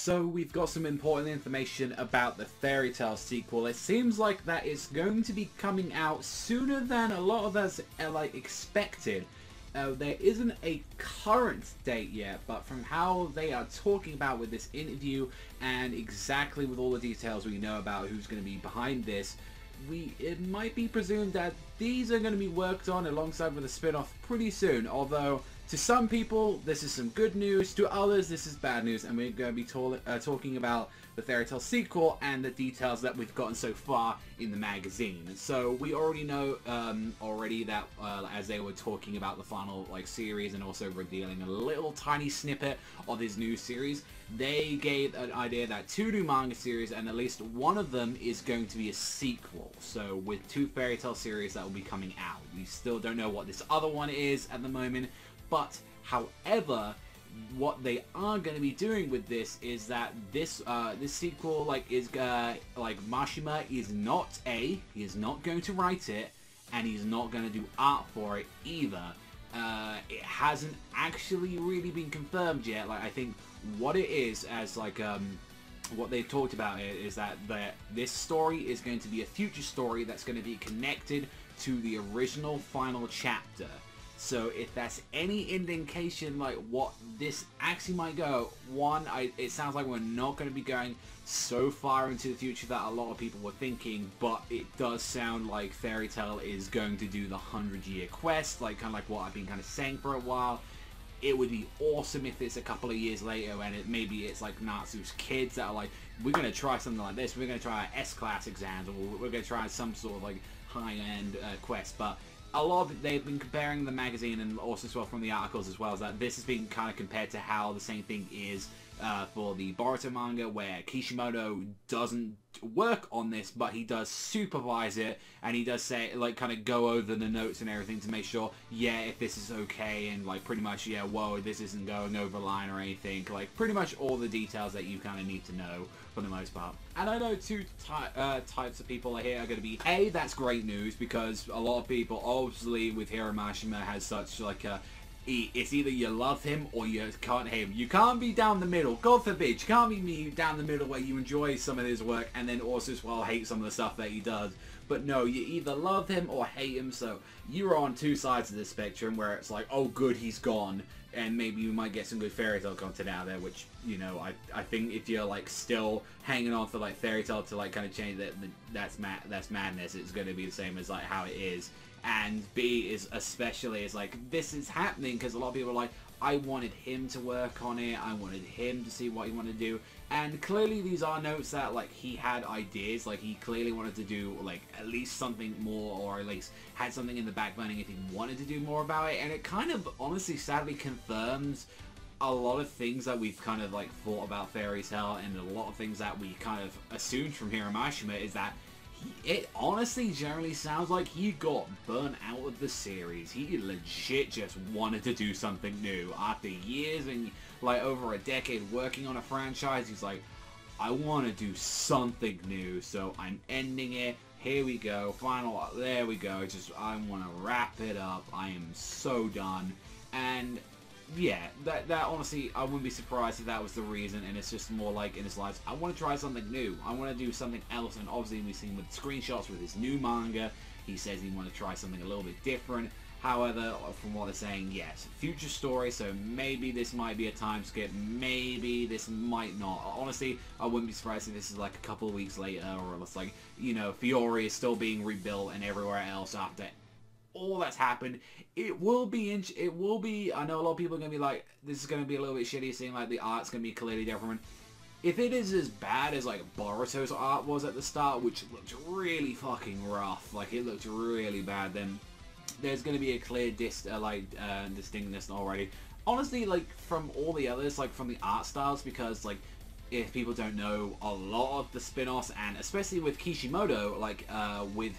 So we've got some important information about the Fairy Tail sequel. It seems like that it's going to be coming out sooner than a lot of us expected. There isn't a current date yet, but from how they are talking about with this interview and exactly with all the details we know about who's going to be behind this, it might be presumed that these are going to be worked on alongside with a spin-off pretty soon. Although to some people this is some good news, to others this is bad news, and we're going to be talking about the Fairy Tail sequel and the details that we've gotten so far in the magazine. So we already know that as they were talking about the final series and also revealing a little tiny snippet of his new series, they gave an idea that 2 new manga series and at least one of them is going to be a sequel. So with 2 Fairy Tail series that will be coming out. We still don't know what this other one is at the moment, but however, what they are going to be doing with this is that this sequel Mashima he is not going to write it, and he's not going to do art for it either. It hasn't actually really been confirmed yet. I think what it is, as what they've talked about it, is that this story is going to be a future story that's going to be connected to the original final chapter. So if that's any indication what this actually might go, it sounds like we're not going to be going so far into the future that a lot of people were thinking, but it does sound like Fairy Tail is going to do the 100-year quest, kind of like what I've been kind of saying for a while. It would be awesome if it's a couple of years later and maybe it's like Natsu's kids that are we're going to try something like this, we're going to try S-class exams, or we're going to try some sort of high-end quest, but a lot of they've been comparing the magazine and also as well from the articles as well, is that this has been kind of compared to how the same thing is for the Boruto manga, where Kishimoto doesn't work on this, but he does supervise it, and he does say kind of go over the notes and everything to make sure, yeah, if this is okay, and pretty much, yeah, whoa, this isn't going over line or anything, pretty much all the details that you kind of need to know for the most part. And I know 2 types of people here are going to be, A, that's great news, because a lot of people, obviously with Hiro Mashima, has such it's either you love him or you can't hate him. You can't be down the middle. God forbid, you can't be me down the middle where you enjoy some of his work and then also as well hate some of the stuff that he does. But no, you either love him or hate him, so you're on 2 sides of the spectrum where it's oh good, he's gone, and maybe you might get some good Fairy Tail content out there, which, you know, I think if you're still hanging on for Fairy Tail to kind of change that's madness. It's going to be the same as how it is. And B is especially this is happening because a lot of people are I wanted him to work on it, I wanted him to see what he wanted to do, and clearly these are notes that he had ideas, he clearly wanted to do at least something more, or at least had something in the back burning if he wanted to do more about it. And it kind of honestly sadly confirms a lot of things that we've kind of thought about Fairy Tail, and a lot of things that we kind of assumed from Hiro Mashima, is that it honestly generally sounds like he got burnt out of the series. He legit just wanted to do something new. After years and over a decade working on a franchise, he's I want to do something new, so I'm ending it. Here we go, final, there we go. I want to wrap it up. I am so done. And yeah, that honestly, I wouldn't be surprised if that was the reason, and it's just more in his life, I want to try something new, I want to do something else. And obviously we've seen with screenshots with his new manga, he says he wants to try something a little bit different. However, from what they're saying, yes, future story, so maybe this might be a time skip, maybe this might not. Honestly, I wouldn't be surprised if this is a couple of weeks later, or it's you know, Fiore is still being rebuilt and everywhere else after all that's happened. It will be, I know a lot of people are going to be this is going to be a little bit shitty, seeing the art's going to be clearly different. If it is as bad as Boruto's art was at the start, which looked really fucking rough, it looked really bad, then there's going to be a clear distinctness already. Honestly, from all the others, from the art styles, because if people don't know, a lot of the spin-offs, and especially with Kishimoto, with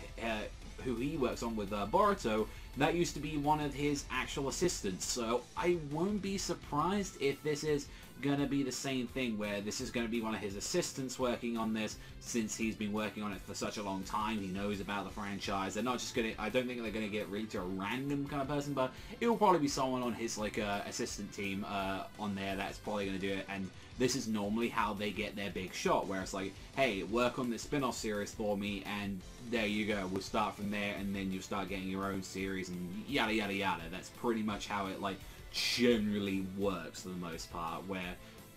who he works on with Boruto, that used to be one of his actual assistants. So I won't be surprised if this is gonna be the same thing where this is gonna be one of his assistants working on this, since he's been working on it for such a long time. He knows about the franchise. They're not just gonna, I don't think they're gonna get rid to a random kind of person, but it will probably be someone on his like assistant team on there that's probably gonna do it. And this is normally how they get their big shot, where it's like, hey, work on this spin-off series for me, and there you go, we'll start from there, and then you'll start getting your own series, and yada yada yada. That's pretty much how it like generally works for the most part.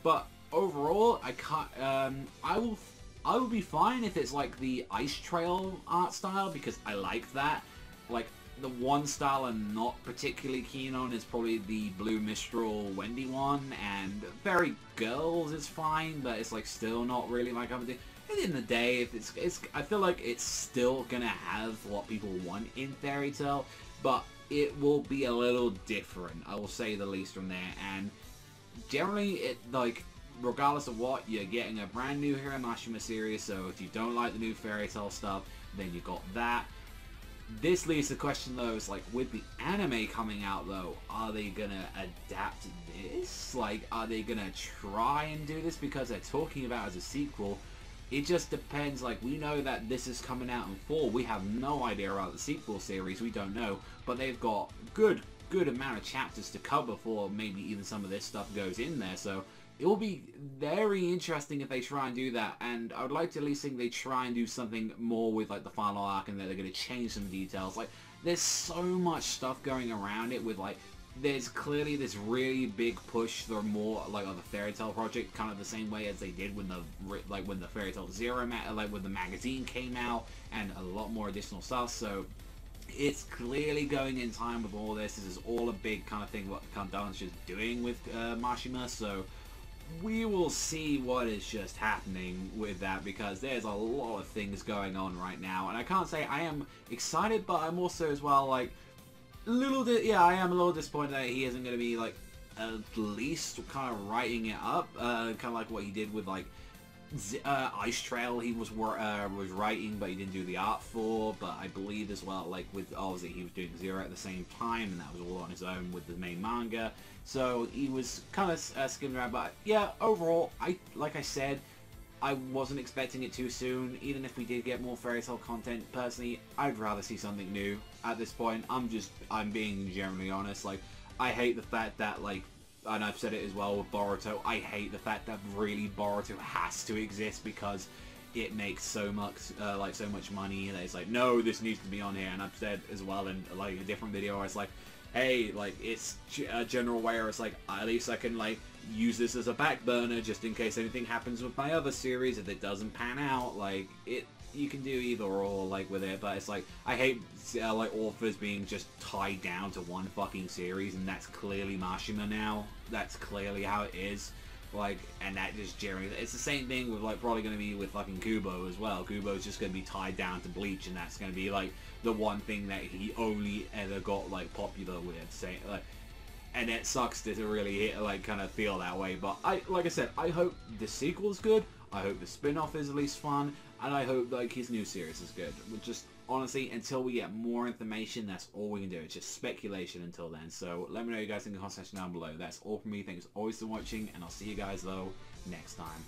But overall, I can't. I will be fine if it's like the Ice Trail art style, because I like that. Like, the one style I'm not particularly keen on is probably the Blue Mistral Wendy one, and Fairy Girls is fine, but it's like still not really my cup of tea. At the end of the day, if I feel like it's still gonna have what people want in Fairy Tail, but it will be a little different, I will say the least, from there. And generally, it like, regardless of what, you're getting a brand new Hiro Mashima series, so if you don't like the new Fairy Tail stuff, then you got that. This leaves the question though, is like, with the anime coming out though, are they gonna adapt this? Like, are they gonna try and do this because they're talking about it as a sequel? It just depends. Like, we know that this is coming out in fall. We have no idea about the sequel series. We don't know, but they've got good amount of chapters to cover before maybe even some of this stuff goes in there. So it will be very interesting if they try and do that, and I would like to at least think they try and do something more with like the final arc, and that they're going to change some details. Like, there's so much stuff going around it with like, there's clearly this really big push for more like on the Fairy Tail project, kind of the same way as they did when the Fairy Tail Zero when the magazine came out, and a lot more additional stuff. So it's clearly going in time with all this. This is all a big kind of thing what Kandan's just doing with Mashima. So we will see what is just happening with that, because there's a lot of things going on right now, and I can't say I am excited, but I'm also as well like I am a little disappointed that he isn't going to be like at least kind of writing it up, kind of like what he did with like Ice Trail. He was writing, but he didn't do the art for. But I believe as well, like with obviously he was doing Zero at the same time, and that was all on his own with the main manga. So he was kind of skimming around. But yeah, overall, like I said, I wasn't expecting it too soon. Even if we did get more Fairy Tail content, personally, I'd rather see something new at this point. I'm being generally honest. Like, I hate the fact that, like, and I've said it as well with Boruto, I hate the fact that really Boruto has to exist because it makes so much so much money, and it's like, no, this needs to be on here. And I've said as well in like a different video where it's like, hey, like, it's a general way where it's like, at least I can like use this as a back burner just in case anything happens with my other series. If it doesn't pan out, like, you can do either or like with it. But it's like, I hate like authors being just tied down to one fucking series, and that's clearly Mashima now. That's clearly how it is. Like, and that just generally, it's the same thing with like probably going to be with fucking Kubo as well. Kubo's just going to be tied down to Bleach, and that's going to be like the one thing that he only ever got like popular with. Say like, and it sucks to really like kind of feel that way. But like I said, I hope the sequel's good. I hope the spin-off is at least fun, and I hope like his new series is good. But just honestly, until we get more information, that's all we can do. It's just speculation until then. So let me know what you guys think in the comment section down below. That's all from me. Thanks always for watching, and I'll see you guys though next time.